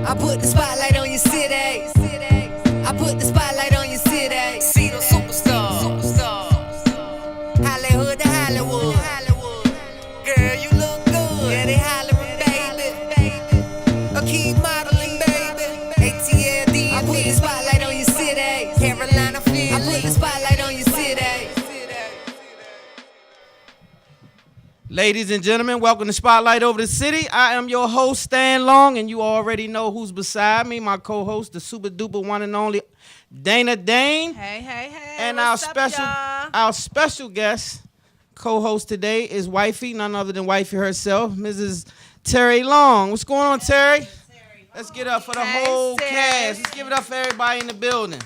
I put the spotlight on your city. I put the spotlight on your city. See the superstar. Hollywood to Hollywood. Girl, you look good. Yeah, they hollering, baby. I keep modeling, baby. ATLD. I put the spotlight on your city. Carolina, Philly. I put the spotlight on your city. Ladies and gentlemen, welcome to Spotlight Over the City. I am your host, Stan Long, and you already know who's beside me, my co-host, the super duper one and only Dana Dane. Hey. And What's our special guest co-host today is wifey, none other than wifey herself, Mrs. Terry Long. What's going on, Terry? Let's get up for the whole cast. Let's give it up for everybody in the building.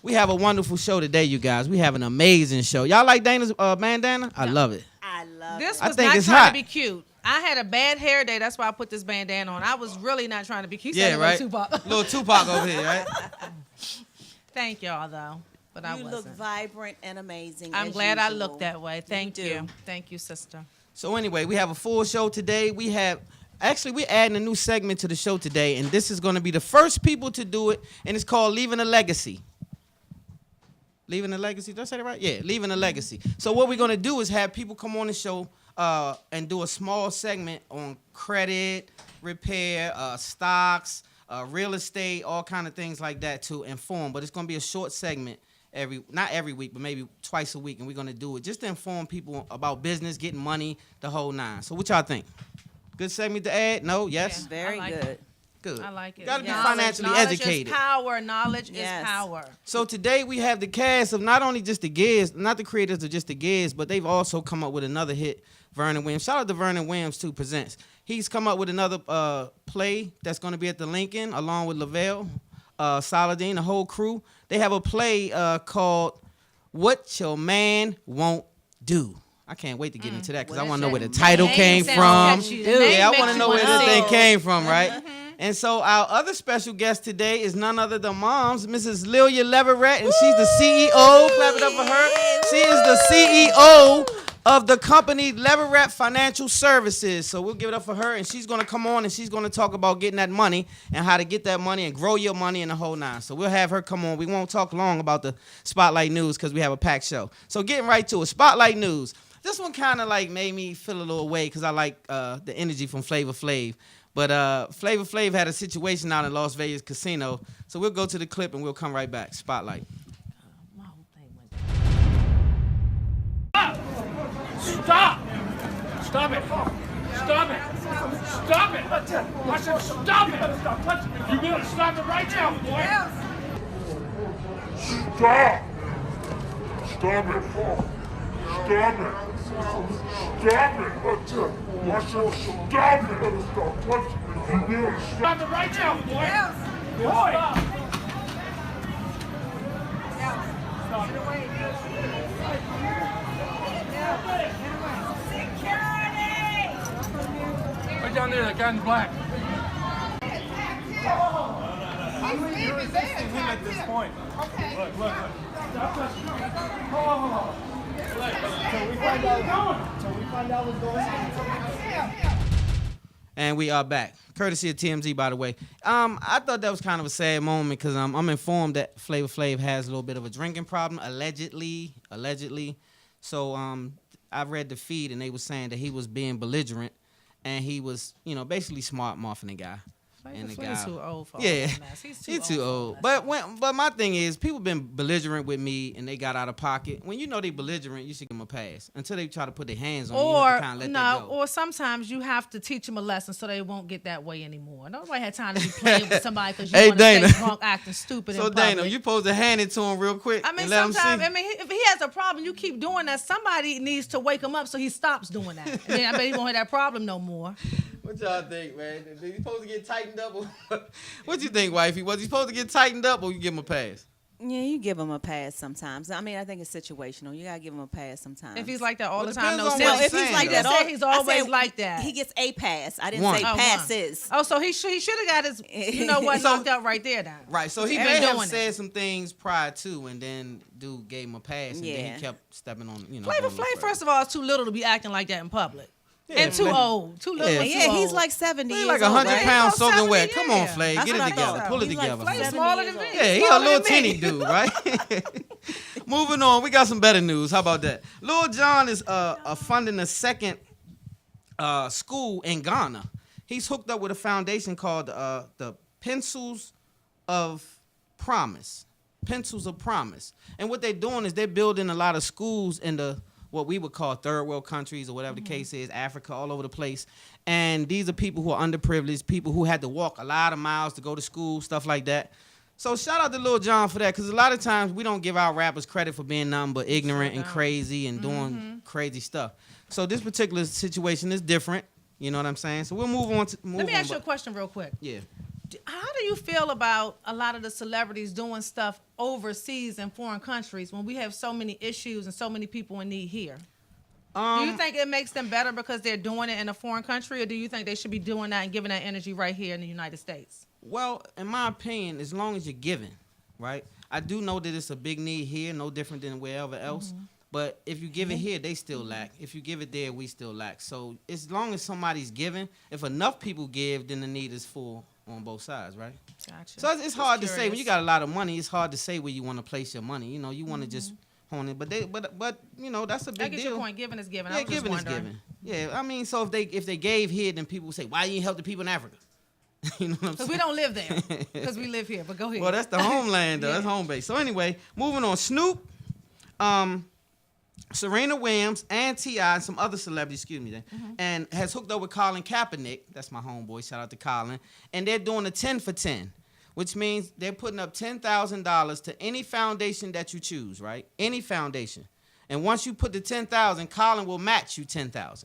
We have a wonderful show today, you guys. We have an amazing show. Y'all like Dana's bandana? I love it. This I was think not it's trying hot. to be cute. I had a bad hair day. That's why I put this bandana on. I was really not trying to be cute. Yeah, right? Tupac. Little Tupac over here, right? Thank y'all, though. But I wasn't. You look vibrant and amazing. I'm as glad I usual. look that way. Thank do. you. Thank you, sister. So anyway, we have a full show today. We're adding a new segment to the show today, and this is going to be the first people to do it, and it's called Leaving a Legacy. Leaving a Legacy? Did I say that right? Yeah, Leaving a Legacy. So what we're going to do is have people come on the show and do a small segment on credit, repair, stocks, real estate, all kind of things like that to inform. But it's going to be a short segment not every week, but maybe twice a week, and we're going to do it just to inform people about business, getting money, the whole nine. So what y'all think? Good segment to add? No? Yes? Yeah. Very I like good. it. Good. I like it. You got to be Knowledge- financially knowledge educated. Is power. Knowledge Yes. is power. So today we have the cast of not only just the Giz, not the creators of just the Giz, but they've also come up with another hit, Vernon Williams. Shout out to Vernon Williams, too, presents. He's come up with another play that's going to be at the Lincoln, along with Lavelle, Saladin, the whole crew. They have a play called What Your Man Won't Do. I can't wait to get into that because I want to know where the title came from. Yeah, I want to know where this thing came from, right? And so our other special guest today is none other than Moms, Mrs. Lilia Leverett, and she's the CEO. Clap it up for her. She is the CEO of the company Leverett Financial Services. So we'll give it up for her, and she's going to come on, and she's going to talk about getting that money and how to get that money and grow your money in the whole nine. So we'll have her come on. We won't talk long about the Spotlight News because we have a packed show. So getting right to it, Spotlight News. This one kind of like made me feel a little way because I like the energy from Flavor Flav. But Flavor Flav had a situation out in Las Vegas casino. So we'll go to the clip and we'll come right back. Spotlight. Stop! Stop it! Stop it! Stop it! I said stop it! Stop touching me! You better stop it right now, boy! Stop! Stop it! Stop it! Stop it! I said stop it! Stop touching me! You better stop it right now, boy! Boy! Stop it! Right down there, that guy in black. You're resisting him at this point. Okay. Look. Stop touching me. Until we find out what's going on. And we are back. Courtesy of TMZ, by the way. I thought that was kind of a sad moment because I'm informed that Flavor Flav has a little bit of a drinking problem, allegedly. So I read the feed, and they were saying that he was being belligerent, and he was, basically smart-mouthing the guy. And the guy, too old for all yeah, that mess. He's too old. But my thing is, people been belligerent with me, and they got out of pocket. When you know they belligerent, you should give them a pass. Until they try to put their hands on you, you have to kind of let that go. Or sometimes you have to teach them a lesson so they won't get that way anymore. Nobody had time to be playing with somebody because you want to stay drunk, acting stupid. So in public. Dana, you supposed to hand it to him real quick. I mean, and let him see. sometimes, if he has a problem, you keep doing that. Somebody needs to wake him up so he stops doing that. And then I bet he won't have that problem no more. What y'all think, man? Is he supposed to get tightened up? What you think, wifey? Was he supposed to get tightened up, or you give him a pass? Yeah, you give him a pass sometimes. I mean, I think it's situational. You gotta give him a pass sometimes. If he's like that all Well, the time, depends no on what sense. he's if he's like saying, that, though. He's always like that. He gets a pass. I didn't One. say Oh, passes. Oh, so he should have got his, knocked out right there, then. Right, so he He may been have doing said it. some things prior to, and then dude gave him a pass, and then Yeah. he kept stepping on, Flavor Flav, first of all, is too little to be acting like that in public. And too old. Too little. Yeah. and too Yeah, he's old. like 70 He years like old, 100 right? pounds He about soaking wet. 70, Come on, yeah. Flay. That's Get it what I together. thought. Pull it He's like together. Flay 70 smaller years than me. old. Yeah, he a Smaller little than me. teeny dude, right? Moving on, we got some better news. How about that? Lil Jon is funding a second school in Ghana. He's hooked up with a foundation called the Pencils of Promise. Pencils of Promise. And what they're doing is they're building a lot of schools in the what we would call third world countries or whatever the case is, Africa, all over the place. And these are people who are underprivileged, people who had to walk a lot of miles to go to school, stuff like that. So shout out to Lil Jon for that, because a lot of times we don't give our rappers credit for being nothing but ignorant and crazy and doing crazy stuff. So this particular situation is different. You know what I'm saying? So we'll move on. Let me ask you a question real quick. Yeah. How do you feel about a lot of the celebrities doing stuff overseas in foreign countries when we have so many issues and so many people in need here? Do you think it makes them better because they're doing it in a foreign country, or do you think they should be doing that and giving that energy right here in the United States? Well, in my opinion, as long as you're giving, right? I do know that it's a big need here, no different than wherever else. But if you give it here, they still lack. If you give it there, we still lack. So as long as somebody's giving, if enough people give, then the need is full on both sides, right? Gotcha. So it's hard to say. When you got a lot of money, it's hard to say where you want to place your money. You know, you want to just hone it. But you know, that's a big I get deal. your point. Giving is giving. Yeah, I was just giving is wondering. giving. Yeah, I mean, so if they gave here, then people would say, why you help the people in Africa? You know what I'm Because saying? we don't live there. Because we live here. But go ahead. Well, that's the homeland, though. Yeah. That's home base. So anyway, moving on. Snoop, Serena Williams, and T.I. and some other celebrities, and has hooked up with Colin Kaepernick. That's my homeboy. Shout out to Colin. And they're doing a 10 for 10, which means they're putting up $10,000 to any foundation that you choose, right? Any foundation. And once you put the $10,000, Colin will match you $10,000.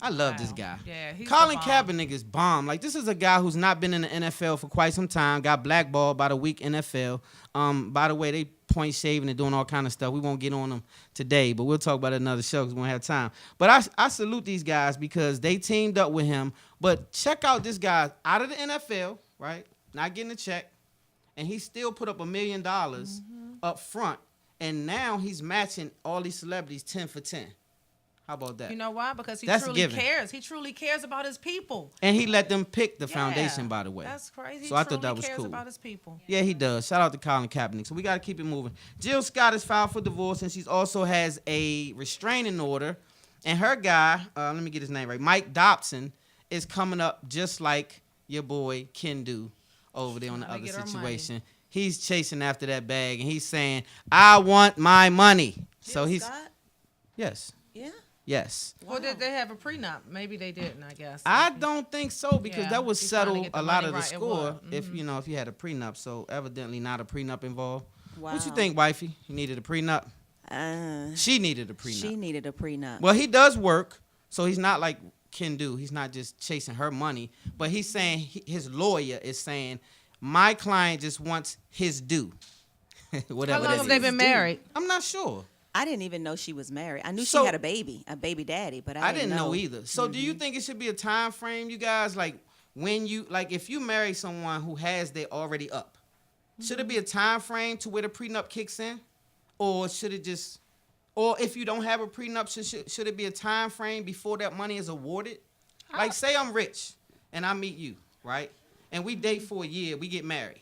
I love this guy. Yeah, he's Colin the bomb. Kaepernick is bomb. Like, this is a guy who's not been in the NFL for quite some time. Got blackballed by the weak NFL. By the way, they point shaving and doing all kind of stuff. We won't get on them today, but we'll talk about it another show because we won't have time. But I salute these guys because they teamed up with him. But check out this guy out of the NFL, right? Not getting a check, and he still put up $1 million up front, and now he's matching all these celebrities 10 for 10. How about that? You know why? Because he That's truly giving. cares. He truly cares about his people. And he let them pick the Yeah, foundation, by the way. That's crazy. So He I thought that truly was cares cool. about his people. Yeah, he does. Shout out to Colin Kaepernick. So we got to keep it moving. Jill Scott is filed for divorce, and she also has a restraining order. And her guy, let me get his name right, Mike Dobson, is coming up just like your boy Ken do over there on the Trying other to get her situation. He's chasing after that bag, and he's saying, I want my money. So Jill he's, Scott? yes, Yeah. yes. Or did they have a prenup? Maybe they didn't, I guess. I don't think so because Yeah, that would he's trying to settle get the a lot money of the right. It score would. if if you had a prenup. So evidently not a prenup involved. Wow. What you think, wifey? You needed a prenup? She needed a prenup. She needed a prenup. Well, he does work, so he's not like Ken do. He's not just chasing her money, but he's saying his lawyer is saying my client just wants his due. Whatever. How long that have they is. been married? I'm not sure. I didn't even know she was married. I knew So- she had a baby daddy, but I didn't know either. So do you think it should be a time frame, you guys? Like when you if you marry someone who has their already up, should it be a time frame to where the prenup kicks in, or should it just, or if you don't have a prenup, should it be a time frame before that money is awarded? Like say I'm rich and I meet you, right, and we date for a year, we get married.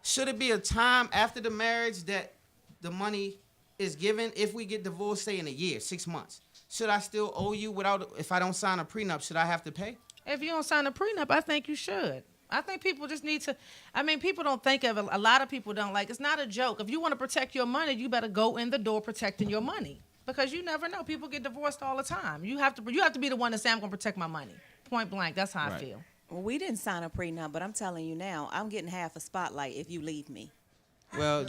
Should it be a time after the marriage that the money is given if we get divorced, say in a year, 6 months? Should I still owe you if I don't sign a prenup, should I have to pay? If you don't sign a prenup, I think you should. I think people just need to, people don't think of it. A lot of people don't it's not a joke. If you want to protect your money, you better go in the door protecting your money. Because you never know. People get divorced all the time. You have to be the one to say, I'm going to protect my money. Point blank. That's how I Right. feel. Well, we didn't sign a prenup, but I'm telling you now, I'm getting half a spotlight if you leave me. Well,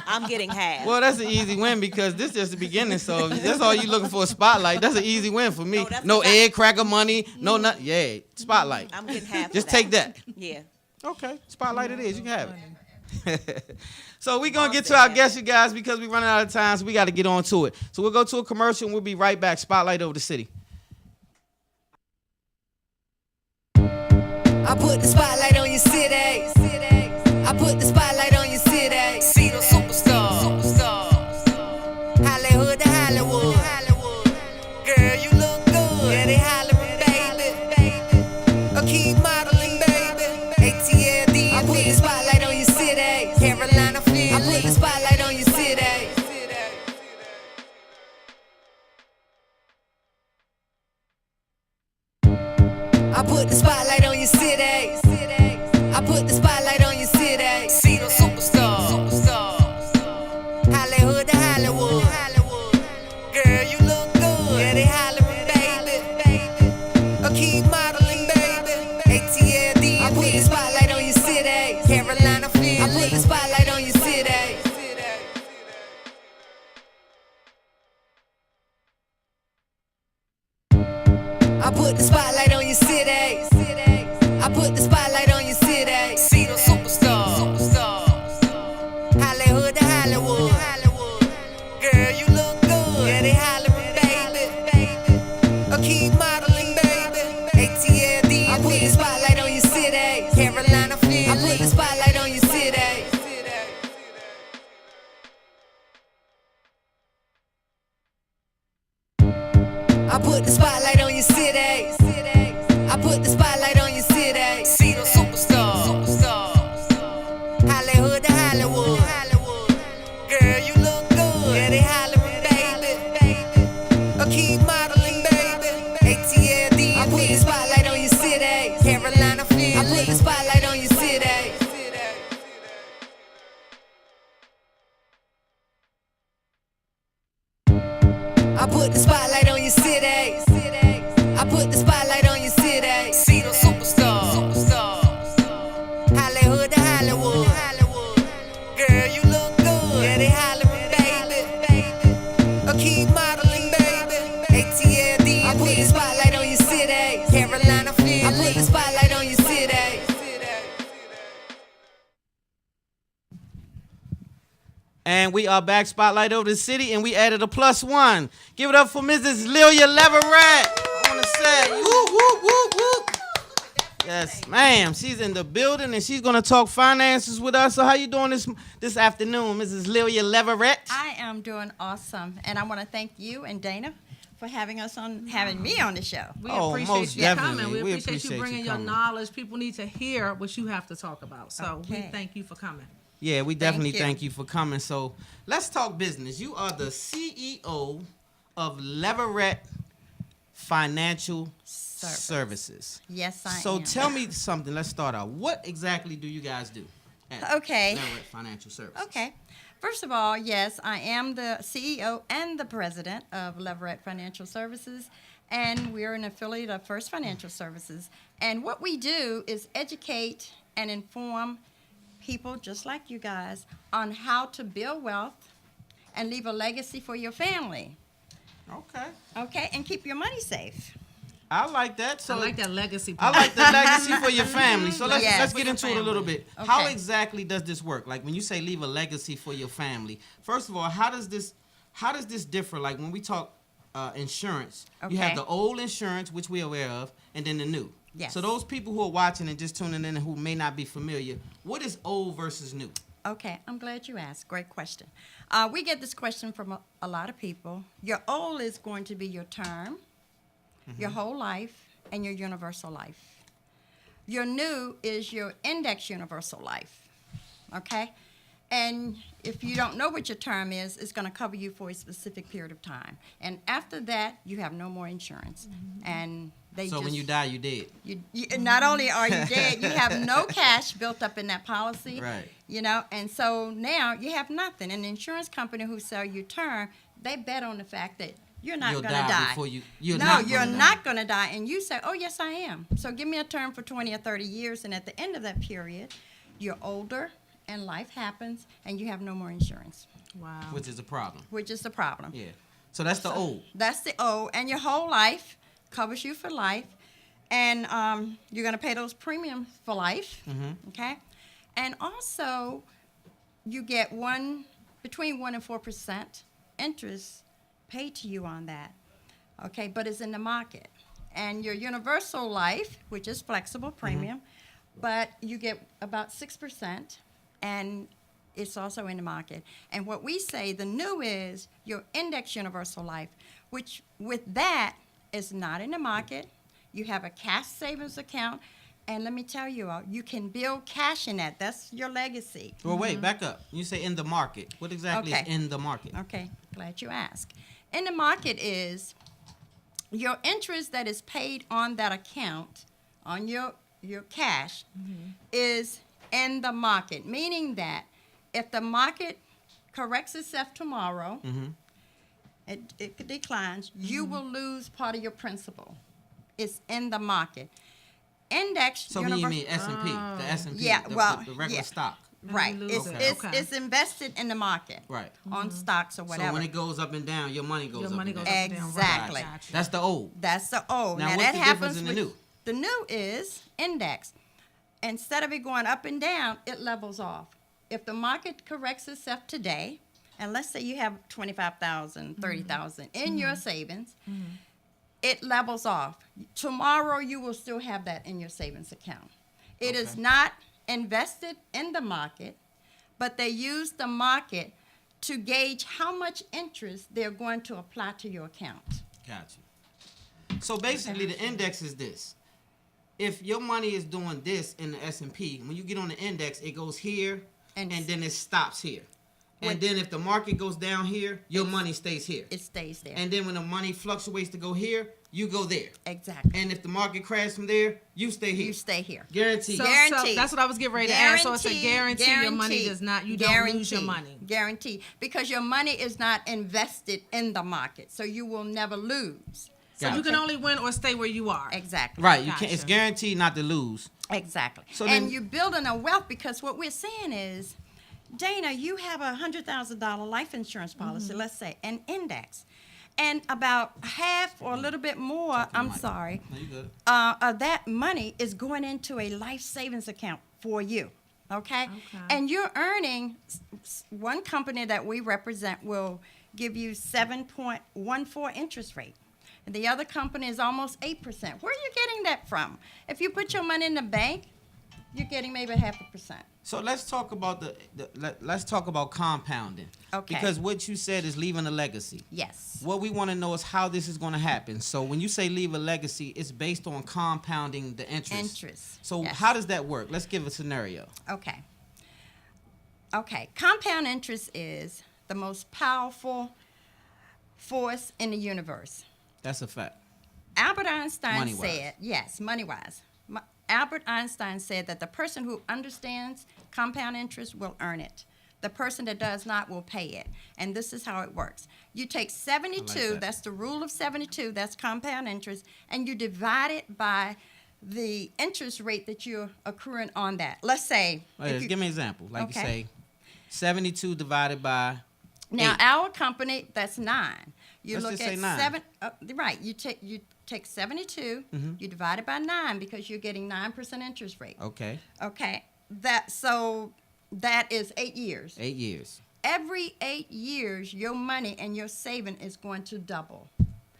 I'm getting half. well, that's an easy win because this is just the beginning. So if that's all you looking for, a spotlight. That's an easy win for me. No, that's No not- egg cracker money. No, not yeah. Spotlight. I'm getting half. Just of take that. Yeah. Okay, spotlight it is. You can have it. So we're going to get to our guest, you guys, because we're running out of time, so we got to get on to it. So we'll go to a commercial, and we'll be right back. Spotlight over the city. I put the spotlight on your city. I put the spotlight on your city. See the superstars. Hollywood to Hollywood. Girl, you look good. Yeah, they keep modeling, baby. ATLD, I put the spotlight on your city. Carolina, Philly, I put the spotlight on your city. I put the spotlight on your city. I put the spotlight on your city. See the superstars. Hollywood to Hollywood. Girl, you look good. Yeah, they hollering, baby. I keep modeling, baby. ATLD, I put the spotlight on your city. Carolina, Philly, I put the spotlight on your city. I put the spotlight on your city. I put the spotlight on your city. See the superstars. Hollywood to Hollywood. Girl, you look good. Yeah, they hollering, baby. I keep modeling, baby. ATLD, I put the spotlight on your city. Carolina, Philly, I put the spotlight on your city. I put the spotlight on your city. I put the spotlight on your city. See the superstars. Hollywood to Hollywood. Girl, you look good. Yeah, they hollering, baby. I keep modeling, baby. ATLD, I put the spotlight on your city. Carolina, Philly, I put the spotlight on your city. I put the spotlight on your city. I put the spotlight on your city. See the superstars. Hollywood to Hollywood. Girl, you look good. Yeah, they hollering, baby. I keep modeling, baby. ATLD, I put the spotlight on your city. Carolina, Philly, I put the spotlight on your city. And we are back, Spotlight over the city, and we added a +1. Give it up for Mrs. Lilia Leverett on the set. Woo, woo, woo, woo. Yes, ma'am. She's in the building, and she's going to talk finances with us. So how you doing this afternoon, Mrs. Lilia Leverett? I am doing awesome, and I want to thank you and Dana for having me on the show. We Oh, appreciate most you definitely. coming. We We appreciate appreciate you you bringing your coming. knowledge. People need to hear what you have to talk about. So we Okay. thank you for coming. Yeah, we definitely you. thank you for coming. So let's talk business. You are the CEO of Leverett Financial Services. Yes, I am. So tell me something. Let's start out. What exactly do you guys do at Okay. Leverett Financial Services? Okay. First of all, yes, I am the CEO and the president of Leverett Financial Services, and we're an affiliate of First Financial Services. And what we do is educate and inform people just like you guys on how to build wealth and leave a legacy for your family, Okay. okay, and keep your money safe. I like that. So I like that legacy I part. like the legacy for your family. So let's Yes. get into it a little bit. Okay. How exactly does this work? Like when you say leave a legacy for your family, first of all, how does this differ? Like when we talk insurance, you have Okay. the old insurance, which we're aware of, and then the new. Yes. So those people who are watching and just tuning in and who may not be familiar, what is old versus new? Okay, I'm glad you asked. Great question. We get this question from a lot of people. Your old is going to be your term, your whole life, and your universal life. Your new is your index universal life, okay? And if you don't know what your term is, it's going to cover you for a specific period of time. And after that, you have no more insurance. And So when you die, you dead. you not only are you dead, you have no cash built up in that policy. Right. You know, and so now you have nothing. And the insurance company who sell you term, they bet on the fact that you're not You'll going to die die. before you're no, not you're gonna die. not going to die. And you say, oh, yes, I am. So give me a term for 20 or 30 years. And at the end of that period, you're older and life happens and you have no more insurance, Wow. Which is a problem. which is the problem. Yeah. So that's the old. That's the O, and your whole life covers you for life, and you're going to pay those premiums for life, okay? And also, you get between 1% and 4% interest paid to you on that, okay? But it's in the market. And your universal life, which is flexible premium, but you get about 6%, and it's also in the market. And what we say, the new is your index universal life, which with that is not in the market. You have a cash savings account, And let me tell you all, you can build cash in that. That's your legacy. Well, wait, back up. You say in the market. What exactly is Okay. in the market? Okay, glad you asked. In the market is your interest that is paid on that account, on your cash, is in the market, meaning that if the market corrects itself tomorrow, it declines, you will lose part of your principal. It's in the market. Index. So you mean S&P, the S&P, Yeah, the well, regular stock. Right. You It's, lose it. it's, Okay. it's invested in the market. Right. On stocks or whatever. So when it goes up and down, your money goes Your up money and goes down. up and down. Right. Exactly. Gotcha. That's the old. That's the old. Now, Now what's that the happens difference in the with new? the new is index. Instead of it going up and down, it levels off. If the market corrects itself today, and let's say you have 25,000, 30,000 in your savings, it levels off. Tomorrow you will still have that in your savings account. It is Okay. not invested in the market, but they use the market to gauge how much interest they're going to apply to your account. Got you. So basically, the index is this. If your money is doing this in the S&P, when you get on the index, it goes here, and then it stops here. And When- then if the market goes down here, your money stays here. It stays there. And then when the money fluctuates to go here, you go there. Exactly. And if the market crashes from there, you stay here. You stay here. Guaranteed. So Guaranteed. that's what I was getting ready to ask. So it's a Guaranteed, guarantee your money guaranteed, does not, you don't lose your money. Guaranteed. Because your money is not invested in the market. So you will never lose. So Got you it. can only win or stay where you are. Exactly. Right. You can't. It's Gotcha. guaranteed not to lose. Exactly. So and then- you're building a wealth because what we're saying is, Dana, you have a $100,000 life insurance policy, let's say, an index. And about half or a little bit more, Talk to the I'm mic. sorry, No, you good. of that money is going into a life savings account for you. Okay? Okay. And you're earning, one company that we represent will give you 7.14 interest rate. And the other company is almost 8%. Where are you getting that from? If you put your money in the bank, you're getting maybe 0.5%. So let's talk about let's talk about compounding. Okay. Because what you said is leaving a legacy. Yes. What we want to know is how this is going to happen. So when you say leave a legacy, it's based on compounding the interest. Interest, So yes. how does that work? Let's give a scenario. Okay. Okay. Compound interest is the most powerful force in the universe. That's a fact. Albert Einstein Money-wise. said, yes, money-wise. Albert Einstein said that the person who understands compound interest will earn it. The person that does not will pay it. And this is how it works. You take 72, that. that's the rule of 72, that's compound interest, and you divide it by the interest rate that you're accruing on that. Let's say, Wait, if you- give me an example. Like Okay. you say, 72 divided by now 8. our company, that's 9. You Let's look just at say 9. 7. Right. You take 72. Mm-hmm. You divide it by 9 because you're getting 9% interest rate. Okay. Okay. That is 8 years. 8 years. Every 8 years, your money and your saving is going to double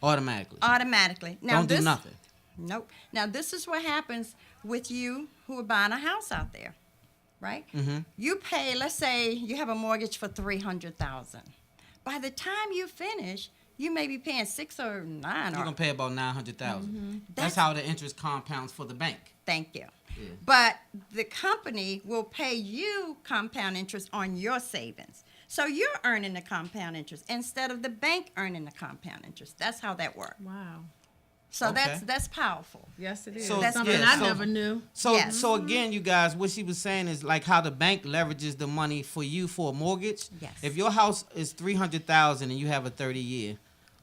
Automatically. automatically. Now Don't do nothing. Nope. Now this is what happens with you who are buying a house out there, right? Mm-hmm. You pay. Let's say you have a mortgage for $300,000. By the time you finish, you may be paying 6 or 9. You're Or going to pay about 900,000. That's That's- how the interest compounds for the bank. thank you. Yeah. But the company will pay you compound interest on your savings. So you're earning the compound interest instead of the bank earning the compound interest. That's how that works. Wow. So Okay. that's powerful. Yes, it is. So, That's something good. I so- never knew. So, Yes. so again, you guys, what she was saying is like how the bank leverages the money for you for a mortgage. Yes. If your house is 300,000 and you have a 30-year,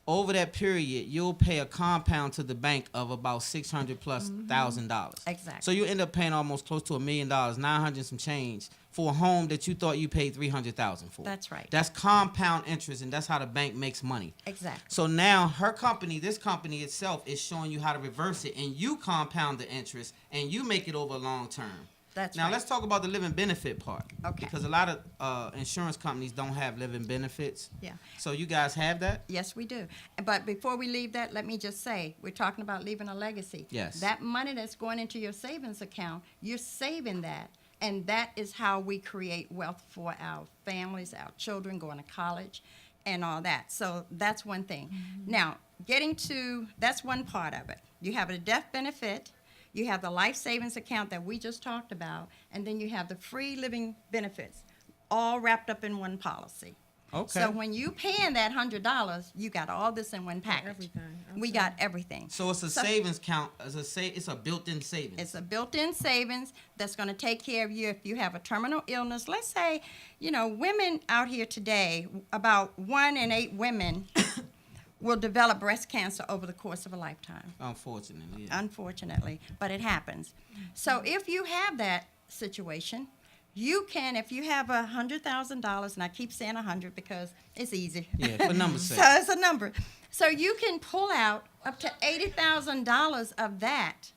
over that period, you'll pay a compound to the bank of about $600,000+. Exactly. So you end up paying almost close to $1 million, 900 some change for a home that you thought you paid 300,000 for. That's right. That's compound interest, and that's how the bank makes money. Exactly. So now her company, this company itself, is showing you how to reverse it, and you compound the interest, and you make it over long term. That's Now right. let's talk about the living benefit part. Okay. Because a lot of insurance companies don't have living benefits. Yeah. So you guys have that? Yes, we do. But before we leave that, let me just say, we're talking about leaving a legacy. Yes. That money that's going into your savings account, you're saving that. And that is how we create wealth for our families, our children going to college, and all that. So that's one thing. Now, that's one part of it. You have a death benefit. you have the life savings account that we just talked about, and then you have the free living benefits, all wrapped up in one policy. Okay. So when you paying that $100, you got all this in one package. everything. We got everything. So it's a savings count. It's a built-in savings. It's a built-in savings that's going to take care of you if you have a terminal illness. Let's say, women out here today, about 1 in 8 women will develop breast cancer over the course of a lifetime. Unfortunately. Yeah. Unfortunately, but it happens. So if you have that situation, you can, if you have $100,000, and I keep saying 100 because it's easy. Yeah, for numbers' So sake. it's a number. So you can pull out up to $80,000 of that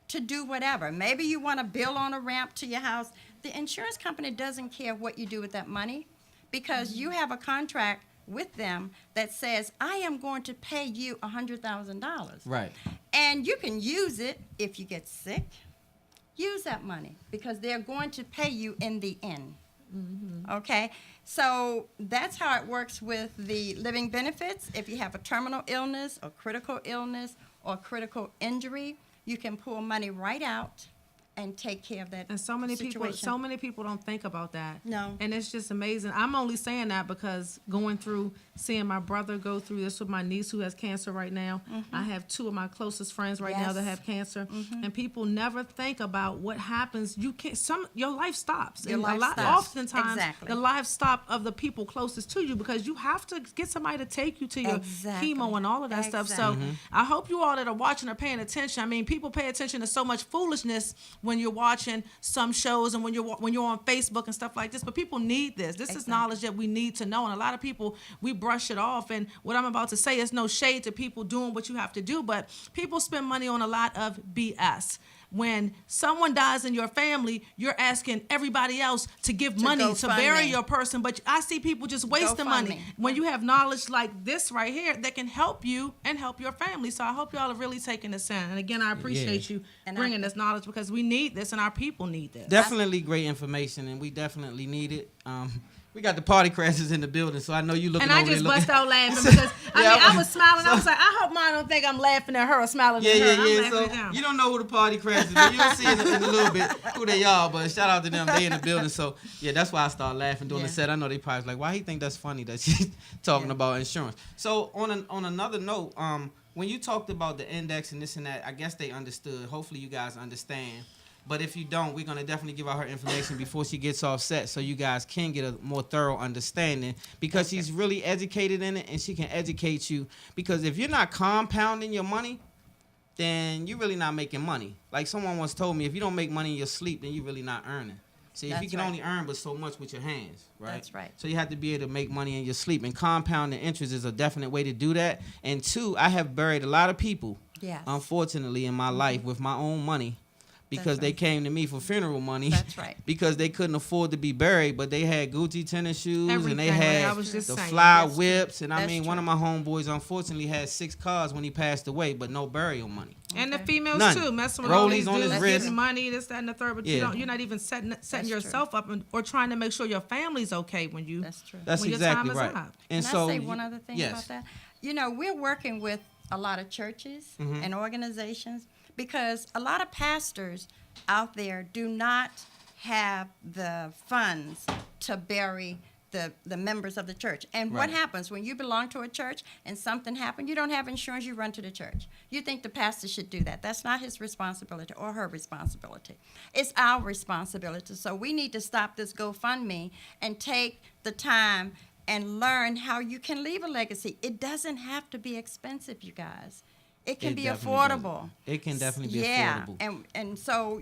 to do whatever. Maybe you want to build on a ramp to your house. The insurance company doesn't care what you do with that money because you have a contract with them that says, I am going to pay you $100,000. Right. And you can use it if you get sick. Use that money because they're going to pay you in the end. Okay? So that's how it works with the living benefits. If you have a terminal illness or critical illness or critical injury, you can pull money right out and take care of that And so many situation. people don't think about that. No. And it's just amazing. I'm only saying that because seeing my brother go through this with my niece who has cancer right now. I have 2 of my closest friends right now that Yes. have cancer. And people never think about what happens. Your life stops. Your And life a lot, stops. oftentimes, Exactly. the life stop of the people closest to you because you have to get somebody to take you to your Exactly. chemo and all of that stuff. So I hope you all that are watching are paying attention. I mean, people pay attention to so much foolishness when you're watching some shows and when you're on Facebook and stuff like this. But people need this. This is knowledge that we need to know. And a lot of people, we brush it off. And what I'm about to say is no shade to people doing what you have to do. But people spend money on a lot of BS. When someone dies in your family, you're asking everybody else to give money to bury your person. But I see people just wasting money. When you have knowledge like this right here that can help you and help your family. So I hope y'all are really taking this in. And again, I appreciate you bringing this knowledge because we need this and our people need this. Definitely great information, and we definitely need it. We got the party crashers in the building, so I know you looking And I over just there bust looking. out laughing because I was smiling. I so- was like, I hope mine don't think I'm laughing at her or smiling at her. I'm laughing So at them. you don't know who the party crashers, but you'll see in a little bit who they are. But shout out to them, they in the building. So yeah, that's why I started laughing during the set. I know they probably was like, why he think that's funny that she's talking about insurance. So on another note, when you talked about the index and this and that, I guess they understood. Hopefully you guys understand. But if you don't, we're going to definitely give out her information before she gets off set so you guys can get a more thorough understanding because she's really educated in it and she can educate you. Because if you're not compounding your money, then you're really not making money. Like someone once told me, if you don't make money in your sleep, then you're really not earning. See, if you That's can right. only earn but so much with your hands, right? That's right. So you have to be able to make money in your sleep. And compounding interest is a definite way to do that. And 2, I have buried a lot of people, Yes. unfortunately, in my life with my own money. Because they right. came to me for funeral money. That's right. Because they couldn't afford to be buried, but they had Gucci tennis shoes and they Everything, right? had I was just the saying, fly that's whips. And I That's mean, one of my homeboys unfortunately had 6 cars when he passed away, but no burial money. And the females None. too, messing with all Rollies these on his dudes, wrist. getting money, this, that, and the third. But Yeah. you're not even setting That's yourself up or trying to make sure your family's okay when you. That's true. That's when your exactly time is right. up. And Can so I say one other thing yes. about that? We're working with a lot of churches and organizations because a lot of pastors out there do not have the funds to bury the members of the church. And what Right. happens when you belong to a church and something happened, you don't have insurance, you run to the church. You think the pastor should do that. That's not his responsibility or her responsibility. It's our responsibility. So we need to stop this GoFundMe and take the time and learn how you can leave a legacy. It doesn't have to be expensive, you guys. It can It be definitely affordable. doesn't. It can definitely be Yeah, affordable. and so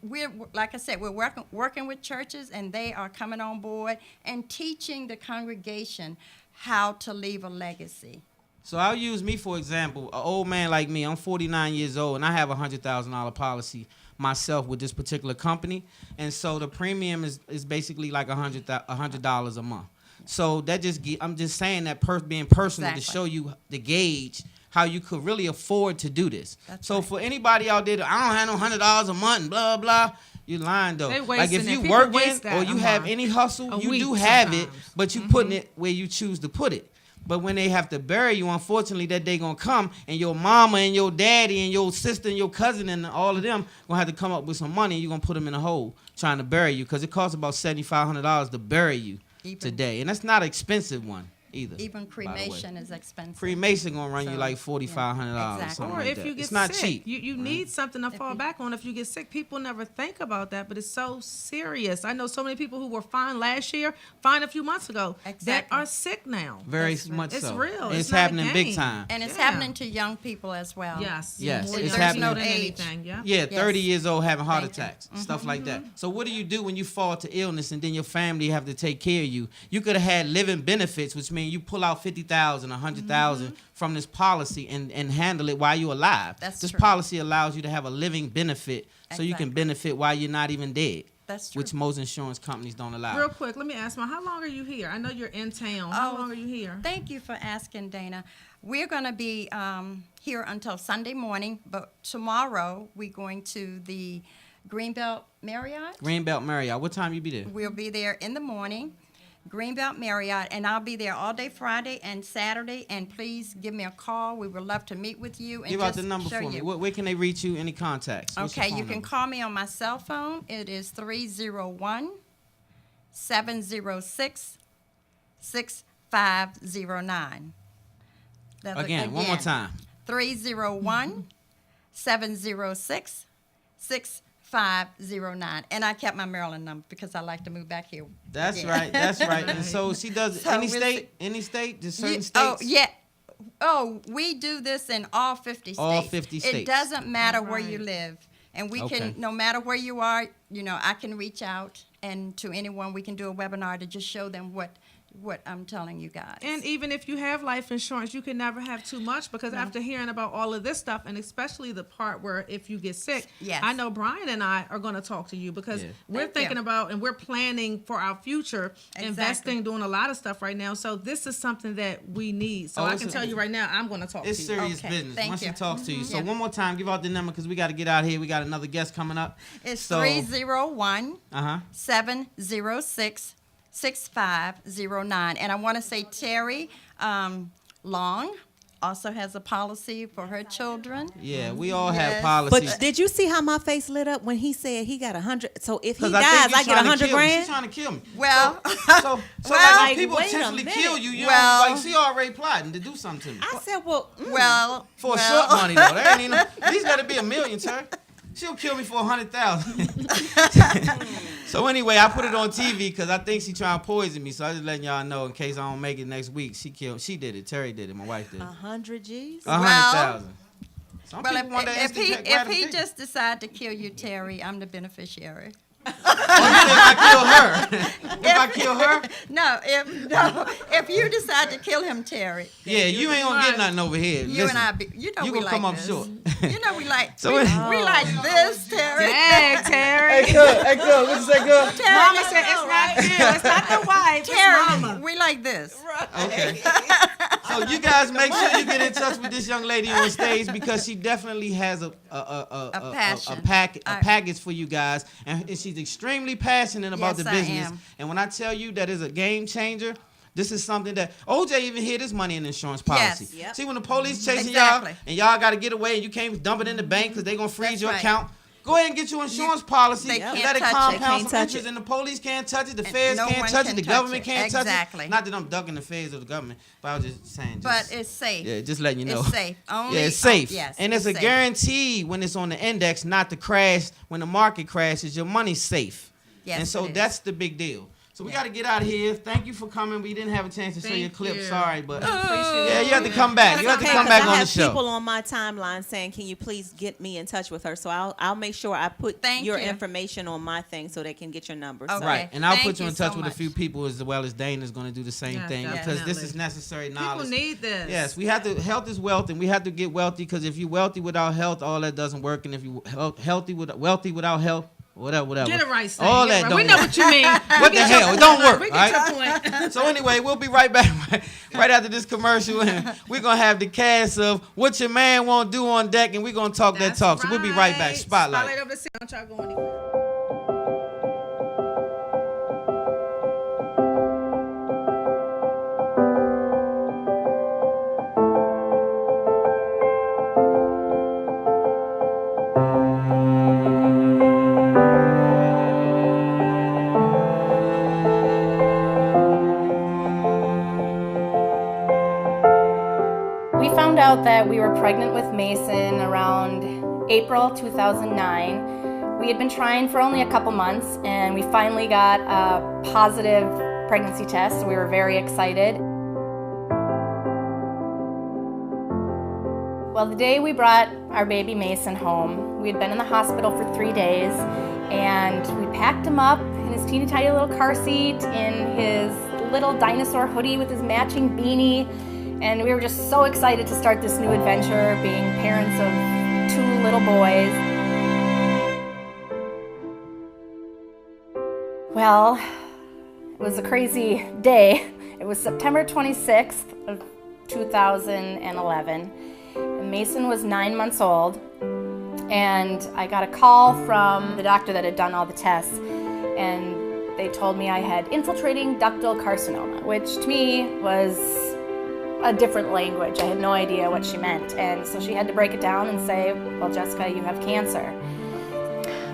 we're like I said, we're working with churches, and they are coming on board and teaching the congregation how to leave a legacy. So I'll use me for example. An old man like me, I'm 49 years old, and I have a $100,000 policy myself with this particular company. And so the premium is basically like $100 a month. So that I'm just saying that being personal to Exactly. show you the gauge how you could really afford to do this. That's so right. for anybody out there that I don't have no $100 a month and blah blah, you're lying though. They Like wasting if it. you People working waste that or you have amount any hustle, a you week do have it, sometimes. but you putting it where you choose to put it. But when they have to bury you, unfortunately, that day gonna come, and your mama and your daddy and your sister and your cousin and all of them gonna have to come up with some money, and you're gonna put them in a hole trying to bury you, because it costs about $7,500 to bury you today, and that's not an expensive one either. Even by the way. cremation is expensive. Cremation gonna run you So, like $4,500 yeah, or exactly. something Or like if that. you get It's not sick, cheap. you need something to fall back on if you get sick. People never think about that, but it's so serious. I know so many people who were fine last year, fine a few months ago, that Exactly. are sick now. Very That's much It's so. real. And It's it's not a happening big game. time. And it's Yeah. happening to young people as well. Yes. Yes, More it's young happening. than Age. anything. Yeah. Yeah, 30 Yes. years old having heart Thank you. attacks, stuff like that. So what do you do when you fall to illness and then your family have to take care of you? You could have had living benefits, which means you pull out 50,000, 100,000 from this policy and handle it while you're alive. That's this true. policy allows you to have a living benefit so you can Exactly. benefit while you're not even dead. That's true. Which most insurance companies don't allow. Real quick, let me ask you, how long are you here? I know you're in town. How Oh, long are you here? Thank you for asking, Dana. We're going to be here until Sunday morning, but tomorrow we're going to the Greenbelt Marriott. Greenbelt Marriott. What time you be there? We'll be there in the morning, Greenbelt Marriott, and I'll be there all day Friday and Saturday. And please give me a call. We would love to meet with you and Give just out the number show for me. you. Where can they reach you? Any contacts? What's your Okay, you phone can number? call me on my cell phone. It is 301-706-6509. Again, one more time. 301-706-6509. And I kept my Maryland number because I like to move back here. That's again. right. That's right. And so she does So any we'll state? see. Any state? Just certain Yeah, states? Oh, yeah. Oh, we do this in all 50 states. All 50 It states. doesn't matter All where you right. live. And we Okay. can, no matter where you are, I can reach out and to anyone, we can do a webinar to just show them what I'm telling you guys. And even if you have life insurance, you can never have too much, because after hearing about all of this stuff, and especially the part where if you get sick, Yes. I know Brian and I are going to talk to you, because Yeah. we're Thank thinking you. about and we're planning for our future, investing, doing a lot of stuff right now. So this is something that we need. So Oh, I it's can a- tell you right now, I'm going to talk It's to you. serious Okay, business thank once she you. talks to you. So Yeah. one more time, give out the number because we got to get out here. We got another guest coming up. It's so, 301-706-6509. And I want to say Terry Long also has a policy for her children. Yeah, we all have Yes. policies. But did you see how my face lit up when he said he got 100? So if he 'Cause dies, think you I get trying to 100 kill me. She's grand. trying to kill me. Well, So Well, like, people wait a intentionally minute. kill you. You Well- know, like she already plotting to do something to me. I said, well, well, For well, short money though. That ain't even, these got to be $1 million, sir. She'll kill me for 100,000. So anyway, I put it on TV because I think she trying to poison me. So I just letting y'all know in case I don't make it next week. She did it. Terry did it. My wife did it. 100 G's. 100,000. Some Well, people want that if instant he gratification. just decide to kill you, Terry, I'm the beneficiary. Oh, you think if I kill her? If I kill her? No, if you decide to kill him, Terry, Yeah, you ain't gonna get nothing over here. you Listen, and I, you we gonna like come up this. short. You know we like So we, it- we like this, Terry. Dang, Terry. good. Hey, good. What you say, good? Terry, Mama said it's not you. It's not the wife. It's Terry, mama. we like this. Okay. So you guys make sure you get in touch with this young lady on stage because she definitely has a passion. package for you guys, and she's extremely passionate about Yes, the I business. am. And when I tell you that is a game changer. This is something that OJ even hid his money in insurance policy. Yes. Yep. See, when the police chasing Exactly. y'all and y'all got to get away and you can't dump it in the bank because they going to freeze That's your right. account, go ahead and get your insurance policy. they and can't let it touch it. compound They can't some touch interest, it. and the police can't touch it, the And feds no can't one touch can it, the touch government it. can't touch Exactly. it. Not that I'm ducking the feds or the government, but I was just saying. But it's safe. Yeah, just letting you know. It's safe. Only, Yeah, it's safe. yes, and it's a safe. guarantee when it's on the index not to crash. When the market crashes, your money's safe. Yes, and so it is. that's the big deal. So we Yeah. got to get out of here. Thank you for coming. We didn't have a chance to show you a Thank clip. you. Sorry, but Appreciate yeah, it. you have to come back. You have to Okay, come 'cause back I on the have show. people on my timeline saying, "Can you please get me in touch with her?" So I'll make sure I put Thank your you. information on my thing so they can get your number. Okay. So. Right, and I'll Thank put you in you so touch with a much. few people as well as Dana's going to do the same Yes, thing because this definitely. is necessary People knowledge. need this. Yes, we have to. Health is wealth, and we have to get wealthy because if you're wealthy without health, all that doesn't work. And if you wealthy without health, whatever. Get it right, Sam. All Get it that right. don't We know work. what you mean. What the hell? It don't work, We right? get your point. So anyway, we'll be right back right after this commercial, and we're gonna have the cast of What Your Man Won't Do on deck, and we're gonna talk that That's talk. So we'll be right back. right. Spotlight. Over the scene. Don't y'all go anywhere. we were pregnant with Mason around April 2009. We had been trying for only a couple months, and we finally got a positive pregnancy test. We were very excited. Well, the day we brought our baby Mason home, we had been in the hospital for 3 days, and we packed him up in his teeny tiny little car seat, in his little dinosaur hoodie with his matching beanie, and we were just so excited to start this new adventure, being parents of 2 little boys. Well, it was a crazy day. It was September 26th of 2011. Mason was 9 months old, and I got a call from the doctor that had done all the tests, and they told me I had infiltrating ductal carcinoma, which to me was a different language. I had no idea what she meant, and so she had to break it down and say, well, Jessica, you have cancer.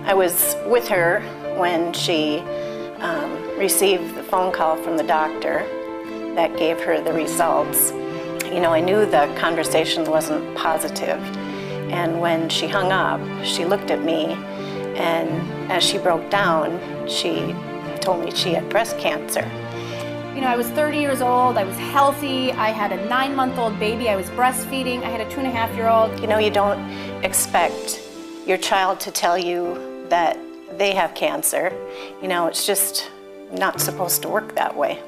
I was with her when she received the phone call from the doctor that gave her the results. You know, I knew the conversation wasn't positive, and when she hung up, she looked at me, and as she broke down, she told me she had breast cancer. You know, I was 30 years old, I was healthy, I had a 9-month-old baby, I was breastfeeding, I had a 2.5-year-old. You know, you don't expect your child to tell you that they have cancer. You know, it's just not supposed to work that way.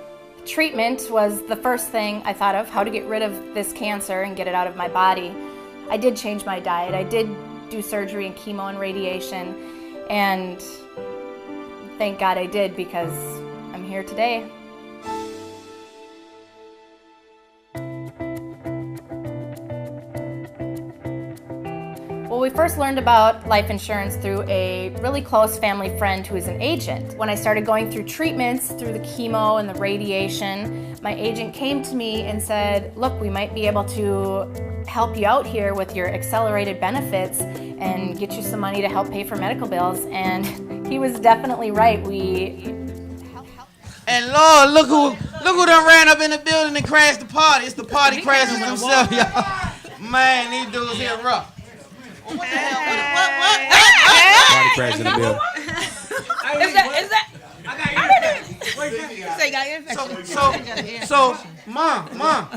Treatment was the first thing I thought of, how to get rid of this cancer and get it out of my body. I did change my diet. I did do surgery and chemo and radiation, and thank God I did, because I'm here today. Well, we first learned about life insurance through a really close family friend who is an agent. When I started going through treatments, through the chemo and the radiation, my agent came to me and said, look, we might be able to help you out here with your accelerated benefits and get you some money to help pay for medical bills. And he was definitely right. And Lord, look who done ran up in the building and crashed the party. It's the party crashers themselves, y'all. Man, these dudes here rough. What the hell? Party crash in the building. Is that? So, Mom,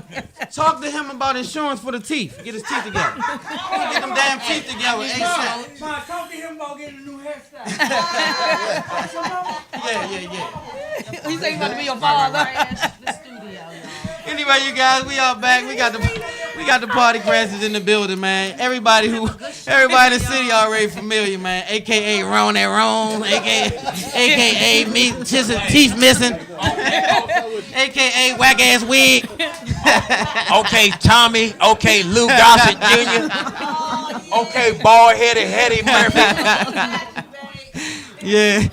talk to him about insurance for the teeth. Get his teeth together. Get them damn teeth together ASAP. Mom, talk to him about getting a new hairstyle. Yeah. He said he's going to be your father. Anyway, you guys, we are back. We got the party crashers in the building, man. Everybody in the city already familiar, man. AKA Ron that Ron, AKA me, just teeth missing, AKA whack ass wig. Okay, Tommy. Okay, Lou Gossett Jr. Okay, bald headed Hetty Murphy. Yeah.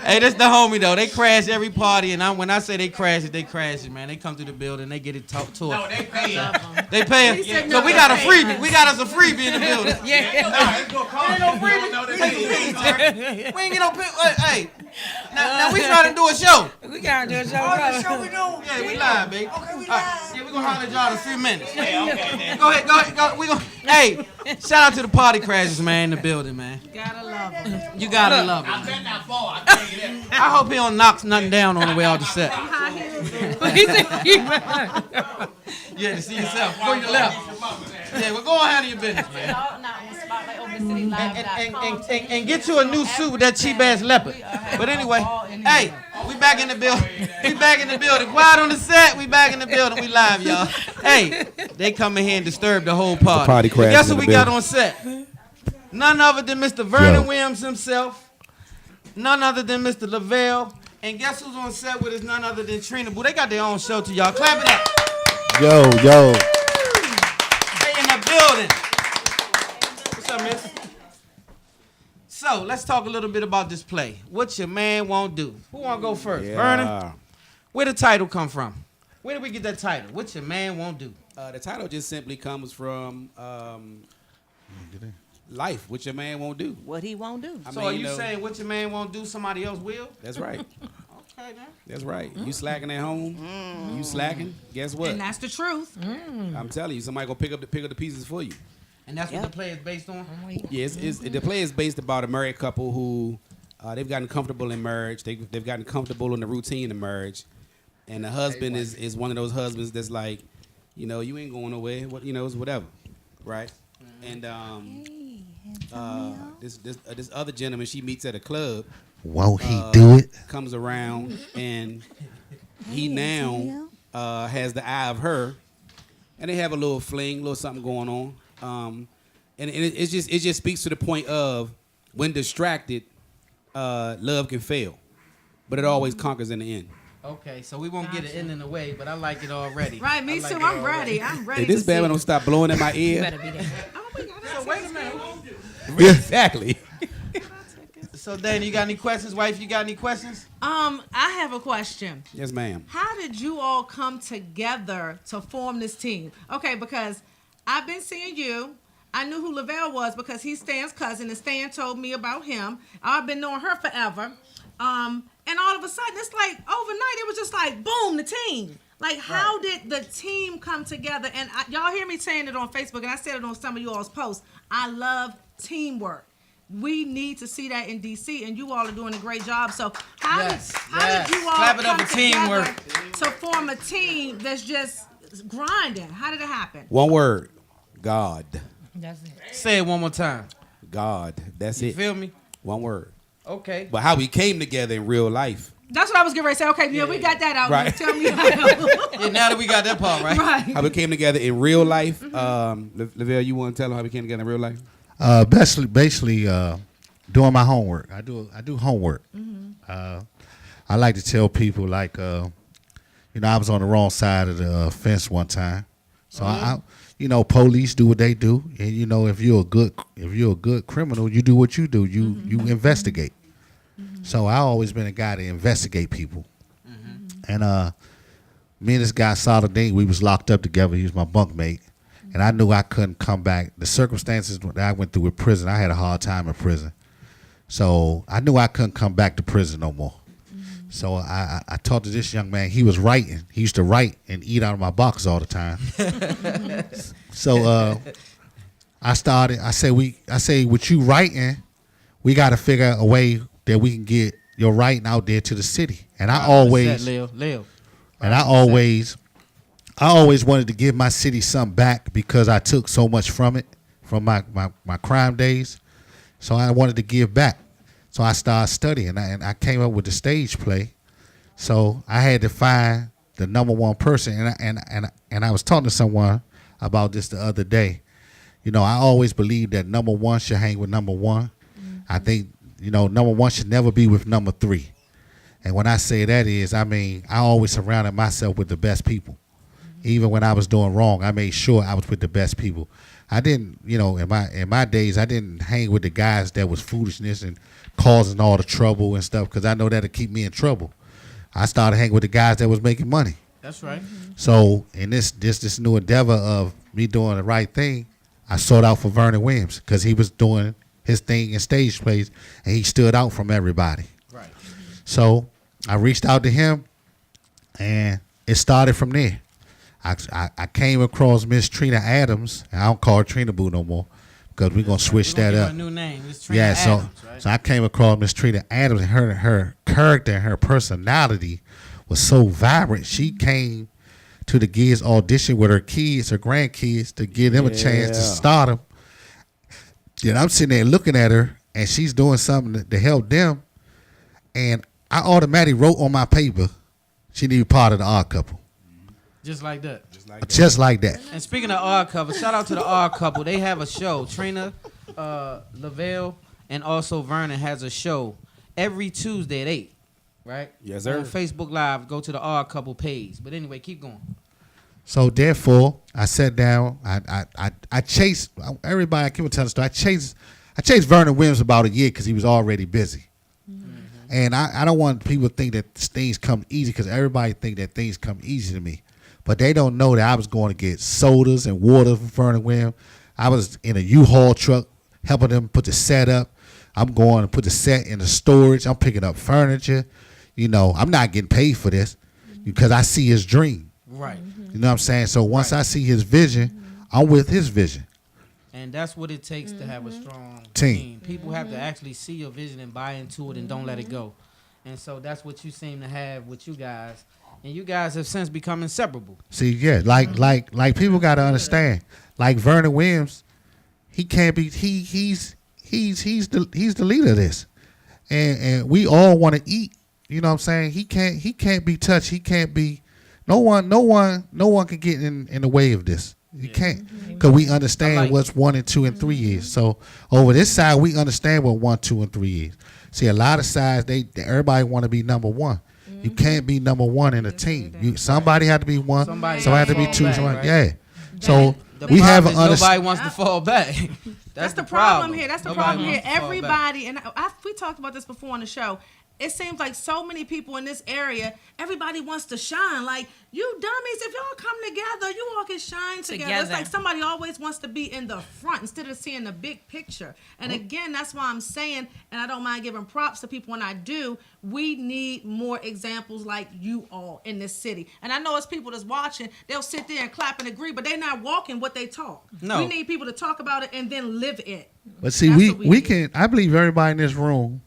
Hey, that's the homie though. They crash every party, and when I say they crash it, man. They come to the building, they get it talked to it. No, they pay it. They pay it. Yeah. So we got a freebie. We got us a freebie in the building. Nah, it's gonna cost you. We ain't get no hey. Now we trying to do a show. We got to do a show. What show we doing? Yeah, we live, baby. Okay, we live. Yeah, we gonna holler at y'all in a few minutes. Okay. Go ahead. We gonna. Hey, shout out to the party crashers, man, in the building, man. Gotta love him. You gotta love it. I bet not fall. I tell you that. I hope he don't knock nothing down on the way out the set. Yeah, to see yourself before you left. Yeah, well, go on handle your business, man. And get you a new suit with that cheap ass leopard. But anyway, hey, we back in the building. Quiet on the set. We back in the building. We live, y'all. Hey, they come in here and disturb the whole party. Party crash Guess in who the we got building. on set? None other than Mr. Vernon Williams himself. None other than Mr. Lavelle. And guess who's on set with us? None other than Trina Boo. They got their own show to y'all. Clap it up. Yo. They in the building. What's up, miss? So, let's talk a little bit about this play. What Your Man Won't Do. Who want to go first? Yeah. Vernon? Where the title come from? Where did we get that title? What Your Man Won't Do. The title just simply comes from life, what your man won't do. What he won't do. So are you saying what your man won't do, somebody else will? That's right. Okay, man. That's right. You slacking at home. You slacking. Guess what? And that's the truth. I'm telling you, somebody gonna pick up the pieces for you. And that's what the play is based on. Yeah, the play is based about a married couple who they've gotten comfortable in marriage. They've gotten comfortable in the routine of marriage, and the husband is one of those husbands that's like, you know, you ain't going nowhere. What, you know, it's whatever, right? And this other gentleman she meets at a club. Won't he do it? Comes around and he now has the eye of her, and they have a little fling, little something going on. And it just speaks to the point of when distracted, love can fail, but it always conquers in the end. Okay, so we won't get it in the way, but I like it already. Right, me too. I'm ready. I'm ready. If this to bad see one don't stop blowing in my ear. better be there. Oh my God! So wait a minute. Exactly. So Dan, you got any questions? Wife, you got any questions? I have a question. Yes, ma'am. How did you all come together to form this team? Okay, because I've been seeing you. I knew who Lavelle was because he's Stan's cousin, and Stan told me about him. I've been knowing her forever. And all of a sudden, it's like overnight, it was just like, boom, the team. Like, how did the team come together? And y'all hear me saying it on Facebook, and I said it on some of you all's posts. I love teamwork. We need to see that in D.C., and you all are doing a great job. So how did you all Clap it up come for teamwork. together to form a team that's just grinding? How did it happen? One word, God. That's it. Say it one more time. God. That's You it. feel me? One word. Okay. But how we came together in real life. That's what I was getting ready to say. Okay, yeah, we got that out. Right. Tell me how. Yeah, now that we got that part right. Right. How we came together in real life. Lavelle, you want to tell them how we came together in real life? Basically, doing my homework. I do homework. I like to tell people like, I was on the wrong side of the fence one time, so I police do what they do, and if you're a good criminal, you do what you do. You investigate. So I always been a guy to investigate people, and me and this guy Saladin, we was locked up together. He was my bunkmate. And I knew I couldn't come back. The circumstances that I went through with prison, I had a hard time in prison. So I knew I couldn't come back to prison no more. So I talked to this young man. He was writing. He used to write and eat out of my box all the time. So I say, with you writing, we got to figure out a way that we can get your writing out there to the city. And I always, Leo. and I always wanted to give my city something back because I took so much from it, from my crime days. So I wanted to give back. So I started studying, and I came up with the stage play. So I had to find the number one person, and I was talking to someone about this the other day. I always believe that number one should hang with number one. I think, number one should never be with number three. And when I say that is, I always surrounded myself with the best people. Even when I was doing wrong, I made sure I was with the best people. I didn't, in my days, I didn't hang with the guys that was foolishness and causing all the trouble and stuff because I know that'll keep me in trouble. I started hanging with the guys that was making money. That's right. So in this new endeavor of me doing the right thing, I sought out for Vernon Williams because he was doing his thing in stage plays and he stood out from everybody. Right. So I reached out to him and it started from there. I came across Miss Trina Adams. And I don't call her Trina Boo no more because we're going to switch that up. A new name. It's Trina Adams, right? So I came across Miss Trina Adams, and her character and her personality was so vibrant. She came to the Giz audition with her kids, her grandkids, to give them a chance to start them. And I'm sitting there looking at her, and she's doing something to help them. And I automatically wrote on my paper, she need to be part of the Odd Couple. Just like that. Just like that. And speaking of Odd Couple, shout out to the Odd Couple. They have a show. Trina, Lavelle, and also Vernon has a show every Tuesday at 8. Right? Yes, sir. On Facebook Live, go to the Odd Couple page. But anyway, keep going. So therefore, I sat down. I chased everybody. I can't tell the story. I chased Vernon Williams about a year because he was already busy. And I don't want people to think that things come easy because everybody think that things come easy to me. But they don't know that I was going to get sodas and water from Vernon Williams. I was in a U-Haul truck helping them put the set up. I'm going to put the set in the storage. I'm picking up furniture. You know, I'm not getting paid for this because I see his dream. Right. You know what I'm saying? So once I see his vision, I'm with his vision. And that's what it takes to have a strong Team. team. People have to actually see your vision and buy into it and don't let it go. And so that's what you seem to have with you guys. And you guys have since become inseparable. See, yeah, like people got to understand. Like Vernon Williams, he can't be. He's the leader of this, and we all want to eat. You know what I'm saying? He can't be touched. He can't be. No one can get in the way of this. You can't, because we understand what's 1 and 2 and 3 years. So over this side, we understand what 1, 2, and 3 years. See, a lot of sides, everybody want to be number one. You can't be number one in a team. Somebody had to be one. Somebody had to be two. Yeah. So we have an nobody wants to fall back. That's the problem here. That's the problem here. Everybody, and we talked about this before on the show. It seems like so many people in this area, everybody wants to shine. Like, you dummies, if y'all come together, you all can shine together. It's like somebody always wants to be in the front instead of seeing the big picture. And again, that's why I'm saying, and I don't mind giving props to people when I do, we need more examples like you all in this city. And I know it's people that's watching, they'll sit there and clap and agree, but they're not walking what they talk. No. We need people to talk about it and then live it. But see, we can, I believe everybody in this room,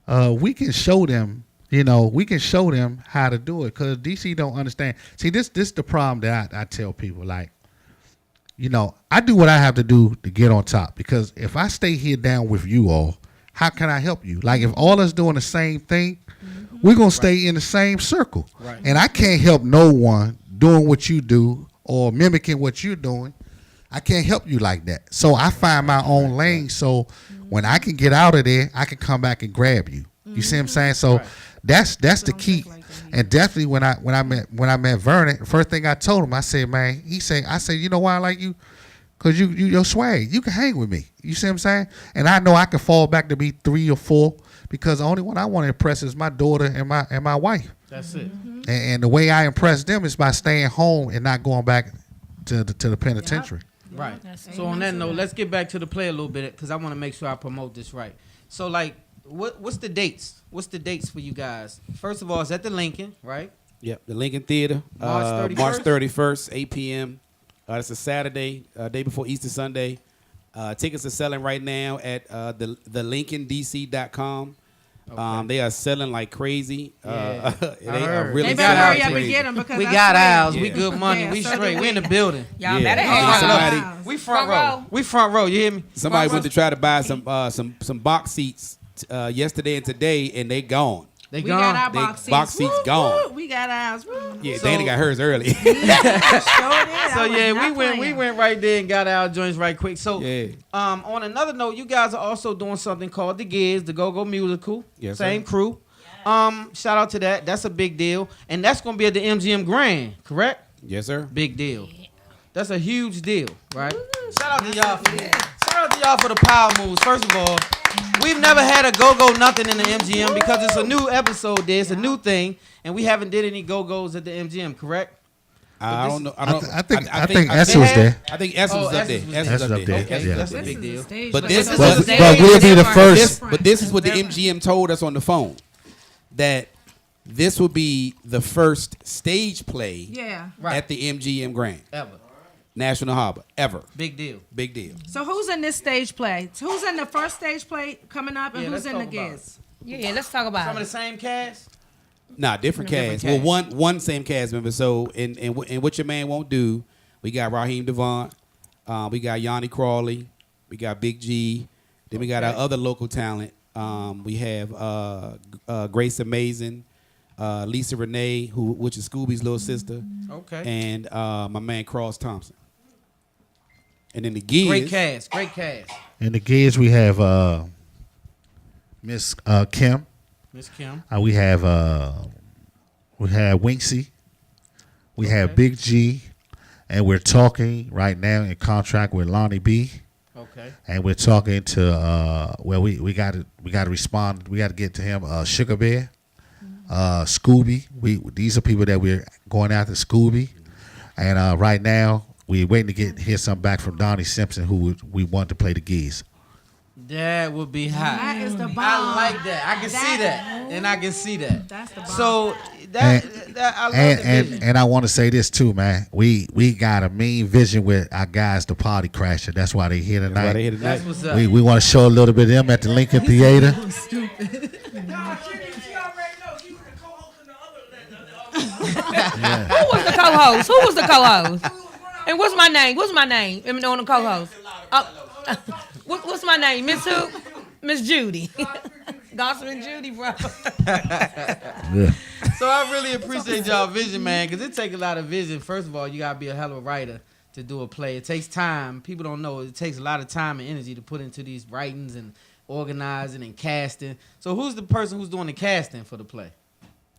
we can show them, we can show them how to do it, because DC don't understand. See, this the problem that I tell people, like, I do what I have to do to get on top, because if I stay here down with you all, how can I help you? Like, if all us doing the same thing, we're going to stay in the same circle. Right. And I can't help no one doing what you do or mimicking what you're doing. I can't help you like that. So I find my own lane, so when I can get out of there, I can come back and grab you. You see what I'm saying? So that's the key. And definitely when I met Vernon, the first thing I told him, I said, man, I said, you know why I like you? Because your swag. You can hang with me. You see what I'm saying? And I know I can fall back to be 3 or 4, because the only one I want to impress is my daughter and my wife. That's it. And the way I impress them is by staying home and not going back to the penitentiary. Yep. Right. So on that note, let's get back to the play a little bit, because I want to make sure I promote this right. So, like, what's the dates? What's the dates for you guys? First of all, it's at the Lincoln, right? Yep, the Lincoln Theater. March 31st, 8 p.m. It's a Saturday, day before Easter Sunday. Tickets are selling right now at thelincolndc.com. Okay. They are selling like crazy. They are really. They better hurry up and get them, because we got ours. Yeah. We good money. We straight. We in the building. Y'all better have we front row. We front row. You hear me? Somebody went to try to buy some box seats yesterday and today, and they gone. We got our box seats. Box seats gone. We got ours. Yeah, Danny got hers early. So yeah, we went right there and got our joints right quick. So on another note, you guys are also doing something called the Giz, the Go-Go Musical. Yes, same sir. crew. Shout out to that. That's a big deal, and that's gonna be at the MGM Grand, correct? Yes, sir. Big deal. That's a huge deal, right? Shout out to y'all for that. Shout out to y'all for the power moves. First of all, we've never had a go-go nothing in the MGM, because it's a new episode there. It's a new thing, and we haven't did any go-go's at the MGM, correct? I don't know. I think S was there. I think S was up there. S was up there. Okay, that's a big deal. But this is but we'll be the first. But this is what the MGM told us on the phone, that this will be the first stage play at the MGM Grand. Ever. National Harbor. Ever. Big deal. Big deal. So who's in this stage play? Who's in the first stage play coming up, and who's in the Giz? Yeah, let's talk about some of the same cast. Nah, different cast. Well, one same cast member. So in What Your Man Won't Do, we got Raheem Devant, we got Yanni Crawley, we got Big G, then we got our other local talent. We have Grace Amazing, Lisa Renee, which is Scooby's little sister. Okay. And my man Cross Thompson. And then the Giz. Great cast. In the Giz, we have Miss Kim. Miss Kim. We have Winksy. We have Big G, and we're talking right now in contract with Lonnie B. Okay. And we're talking to we got to respond. We got to get to him. Sugar Bear, Scooby. These are people that we're going after. Scooby, and right now we're waiting to hear something back from Donnie Simpson, who we want to play the Giz. That would be hot. That is the bomb. I like that. I can see that, and I can see that. That's the bomb. So that I love the vision. And I want to say this too, man. We got a mean vision with our guys, the Party Crasher. That's why they here tonight. That's what's up. We want to show a little bit of them at the Lincoln Theater. Nah, she already know. She was the co-host in the other. Who was the co-host? Who was the co-host? And what's my name? What's my name? On the co-host. What's my name? Miss who? Miss Judy. Gossip and Judy, bro. Yeah. So I really appreciate y'all vision, man, because it takes a lot of vision. First of all, you gotta be a hell of a writer to do a play. It takes time. People don't know it takes a lot of time and energy to put into these writings and organizing and casting. So who's the person who's doing the casting for the play?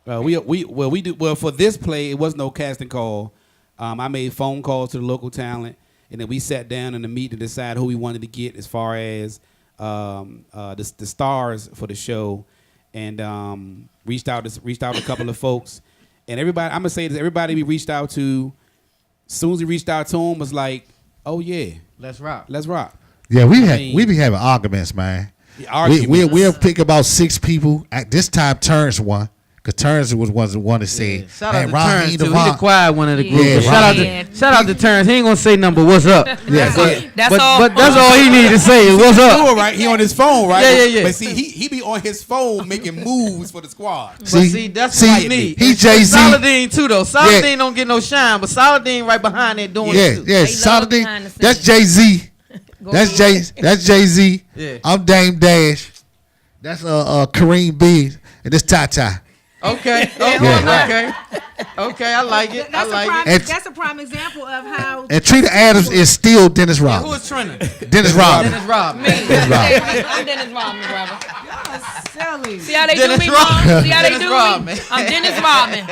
We do well for this play. It was no casting call. I made phone calls to the local talent, and then we sat down in the meeting to decide who we wanted to get as far as the stars for the show, and reached out to a couple of folks, and everybody. I'm gonna say this: everybody we reached out to, as soon as we reached out to them, was like, "Oh yeah, let's rock." Yeah, we be having arguments, man. We'll pick about 6 people. At this time, Terrence won. Because Terrence was the one that said, shout out to Terrence, too. He the quiet one of the group. Yeah, shout out to Terrence. He ain't going to say nothing but what's up. Yeah. But that's all he need to say is what's up. Right? He on his phone, right? Yeah. But see, he be on his phone making moves for the squad. See, that's what I need. He's Jay-Z. Saladin, too, though. Saladin don't get no shine, but Saladin right behind there doing it, too. Yeah, Saladin. That's Jay-Z. That's Jay-Z. Yeah. I'm Dame Dash. That's Kareem B. And this Ty. Okay, I like it. That's a prime example of how. And Trina Adams is still Dennis Rodman. Who is Trina? Dennis Rodman. I'm Dennis Rodman, brother. Silly. See how they do me, Mom? See how they do me? I'm Dennis Rodman.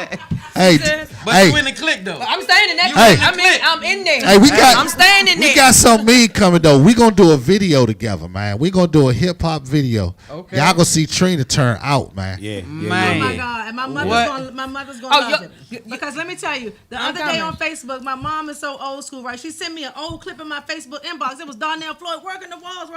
But you in the clique though. I'm staying in that. I'm in there. Hey, I'm staying in there. We got something mean coming though. We gonna do a video together, man. We gonna do a hip hop video. Okay. Y'all gonna see Trina turn out, man. Yeah. Man. Oh my God! And my mother's gonna love it. Because let me tell you, the other day on Facebook, my mom is so old school, right? She sent me an old clip in my Facebook inbox. It was Darnell Floyd working the walls.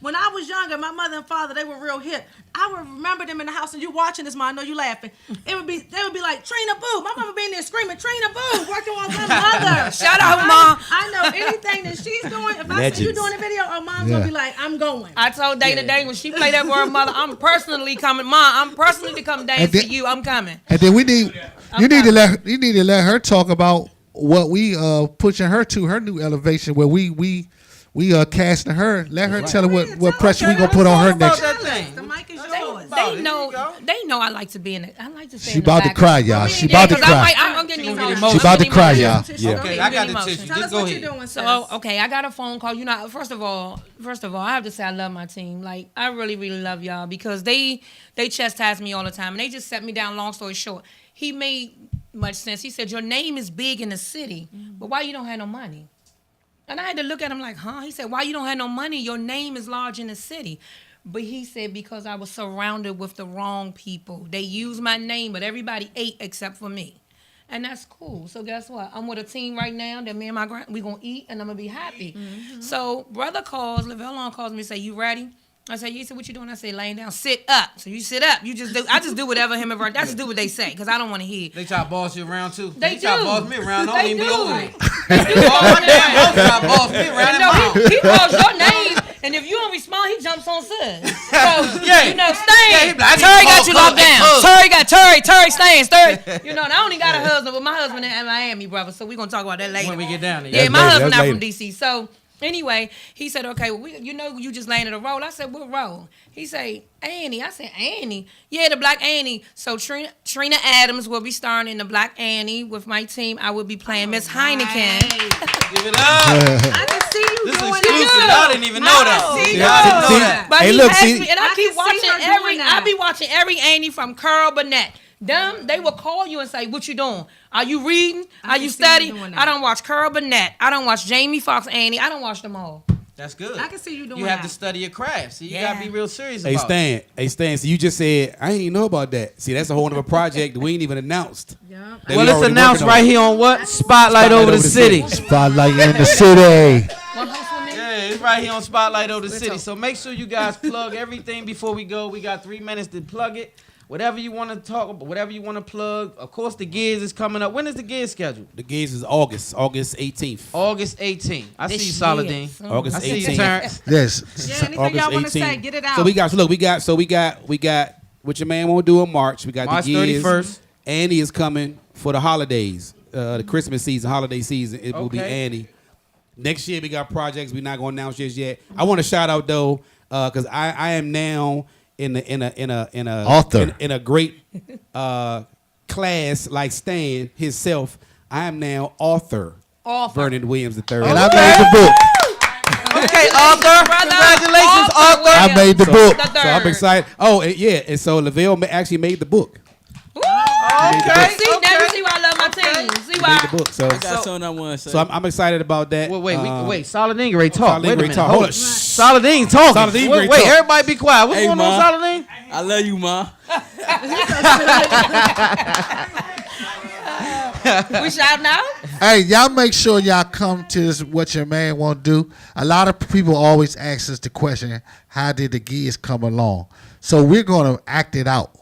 When I was younger, my mother and father, they were real hip. I would remember them in the house, and you watching this, Mom. I know you laughing. They would be like Trina Boo. My mama being there screaming Trina Boo, working on my mother. Shout out, Mom. I know anything that she's doing. If I see you doing a video, Mom's gonna be like, I'm going. I told Day today when she played that for her mother, I'm personally coming. Mom, I'm personally to come dance for you. I'm coming. And then you need to let her talk about what we pushing her to her new elevation where we casting her. Let her tell her what pressure we gonna put on her next. The mic is yours. They know I like to be in it. I like to stay She in the about to back. cry, y'all. She about to cry. I'm getting emotional. She about to cry, y'all. Yeah. Okay, I got the tissue. Tell us what you're doing, So, okay, I got a phone call. You know, first of all, I have to say I love my team. Like, I really, really love y'all because they chastise me all the time. And they just set me down, long story short. He made much sense. He said, your name is big in the city, but why you don't have no money? And I had to look at him like, huh? He said, why you don't have no money? Your name is large in the city. But he said, because I was surrounded with the wrong people. They used my name, but everybody ate except for me. And that's cool. So guess what? I'm with a team right now that me and my we going to eat, and I'm going to be happy. Mm-hmm. So brother calls, Lavelle calls me and say, you ready? I said, he said, what you doing? I say, laying down. Sit up. So you sit up. I just do whatever him and I just do what they say, because I don't want to hear. They try to boss you around, too. They try to do. boss me around. I don't even be over there. They do. My damn boss try to boss me around. He calls your name, and if you don't respond, he jumps on Sid. So, yeah. Stan. Like, Terry got you locked down. Terry, Stan. You know, and I only got a husband, but my husband in Miami, brother, so we're going to talk about that later. When we get down there. Yeah, my husband not from D.C., so... Anyway, he said, okay, well, you just landed a role. I said, what role? He said, Annie. I said, Annie? Yeah, the Black Annie. So Trina Adams will be starring in the Black Annie with my team. I will be playing Miss Heineken. Give it up. I can see you This is doing exclusive. that. I didn't even know that. See, I didn't know that. But Hey, he look, asked see- me, and I keep watching I be watching every Annie from Carl Burnett. Them, they will call you and say, what you doing? Are you reading? Are you studying? I don't watch Carl Burnett. I don't watch Jamie Foxx, Annie. I don't watch them all. That's good. I can see you doing You have that. to study your craft. So you got to be real serious Hey about it. Stan. So you just said I ain't even know about that. See, that's a whole other project that we ain't even announced. Yeah. that we Well, it's already announced working on. right here on what? Spotlight over the city. Spotlight in the city. Yeah, it's right here on Spotlight of the City. So make sure you guys plug everything before we go. We got 3 minutes to plug it. Whatever you want to talk about, whatever you want to plug. Of course, the Giz is coming up. When is the Giz scheduled? The Giz is August 18th. August 18th. I see you, Saladin. August I see 18th. you, Terrence. Yes. Yeah, anything y'all want to say, get it out. So we got what your man won't do in March. We got March the Giz. 31st. Annie is coming for the holidays, the Christmas season, holiday season. It will be Annie. Next year we got projects we're not going to announce just yet. I want to shout out though, because I am now in a great class like Stan himself. I am now author. Vernon Williams III. And I made the book. Okay, author. Congratulations, author. I made the book. So I'm excited. Oh, and so Lavelle actually made the book. Okay. See, now you see why I love my team. See why? Made the book. So I got something I want to say. So I'm excited about that. Wait. Saladin ready to talk. Wait a minute. Hold Hold on. on. Saladin talking. Saladin Wait, talk. everybody be quiet. What's Hey, going Ma. on, Saladin? I love you, Ma. We shouting out? Hey, y'all make sure y'all come to this What Your Man Won't Do. A lot of people always ask us the question, how did the Giz come along? So we're going to act it out.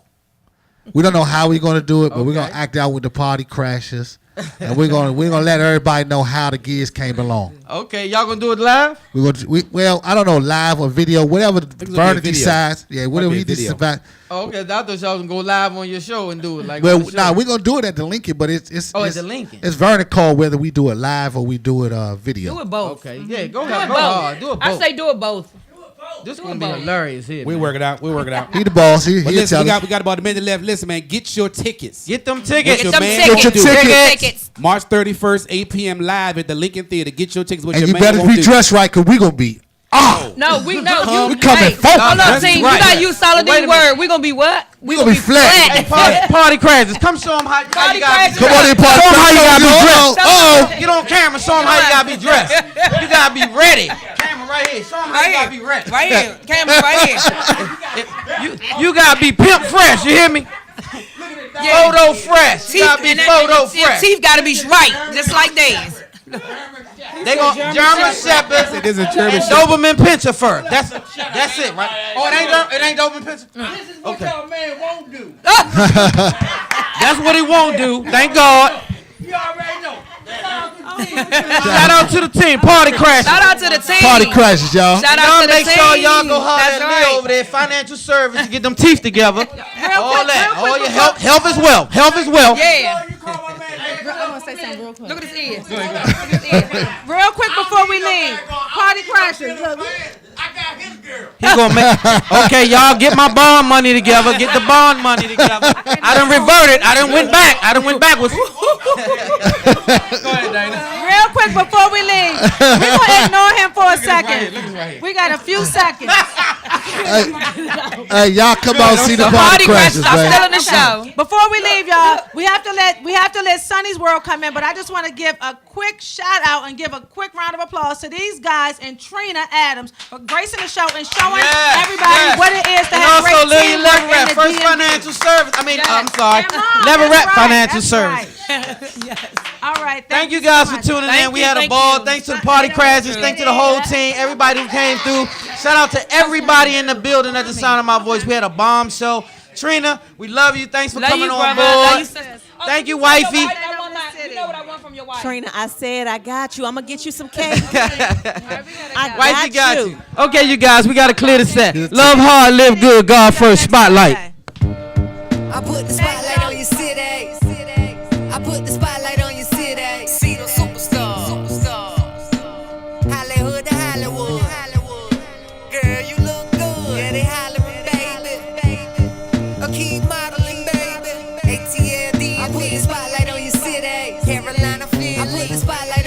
We don't know how we're going to do it, but we're going to act it out with the party crashes. And we're gonna let everybody know how the Giz came along. Okay, y'all gonna do it live? Well, I don't know, live or video, whatever Vernon decides. Yeah, whatever he decides. Oh, okay, I thought y'all was gonna go live on your show and do it like. Well, we're gonna do it at the Lincoln, but it's at the Lincoln. It's Vernon call whether we do it live or we do it video. Do it both. Okay, yeah, go Do ahead, it go both. hard, do it both. I say do it both. This gonna be hilarious here. We work it out. He the boss. He listen, we got about a minute left. Listen, man, get your tickets. Get them tickets. Get your tickets. March 31st, 8 p.m. live at the Lincoln Theater. Get your tickets. What And your you man better won't be do. dressed right, cause we gonna be. No, we know We coming hey, focused. hold up, team. right. You gotta use Saladin word. We gonna be what? We gonna be flat. Hey, party crashes. Come show them how you Party gotta be crashes. Come on in, dressed. party. Show them how you gotta be dressed. Oh, Get on camera. Show them how you gotta be dressed. You gotta be ready. Camera right here. Show them how you gotta be ready. Right here. Camera right here. You gotta be pimp fresh. You hear me? Photo fresh. You gotta be photo fresh. Teeth gotta be right, just like theirs. They gon' German Shepherd. It is a German and Shepherd. Doberman Pinscher fur. That's it, right? Oh, it ain't Doberman Pinscher. This is what your man won't do. That's what he won't do. Thank God. You already know. Shout out to the team. Party crashers. Shout out to the team. party crashes, y'all. Shout out Y'all to the make team. sure y'all go holler That's at right. Leo over there, financial service, to get them teeth together. All quick, that. real quick All your before- health is wealth. Health is wealth. Yeah. You call my man. I want to say something real quick. Look at his ears. Look at his ears. Real quick before we leave. Party crashers. Look. I got his girl. He gonna make. Okay, y'all get my bond money together. Get the bond money together. I done reverted. I done went back. I done went backwards. Go ahead, Dana. Real quick before we leave. We're going to ignore him for a second. We got a few seconds. Hey, y'all come out and see the party crashes, I'm still man. in the show. Before we leave, y'all, we have to let Sonny's World come in, but I just want to give a quick shout out and give a quick round of applause to these guys and Trina Adams for gracing the show and showing everybody what it is to And have also great Lillian teamwork in Leverett, the First DMV. Financial Service. I'm sorry. And Mom, Leverett that's right, Financial that's Service. right. All right. Thank you guys so for much. tuning in. We you, had a thank ball. you. Thanks to the party crashers. Thanks to the whole team. Everybody who came through. Shout out to everybody in the building at the sound of my voice. We had a bomb show. Trina, we love you. Thanks for Love coming you, on brother. Love you, board. sis. Thank you, know wifey. You know what I want from your wife. Trina, I said I got you. I'm gonna get you some cake. I Wifey got got you. Okay, you guys, we got to clear the set. Love hard, live good. God first. Spotlight. I put the spotlight on your city. I put the spotlight on your city. See the superstar. Hollywood to Hollywood. Girl, you look good. Yeah, they hollering, baby. A key modeling, baby. ATL DMV. I put the spotlight on your city. Carolina, Philly. I put the spotlight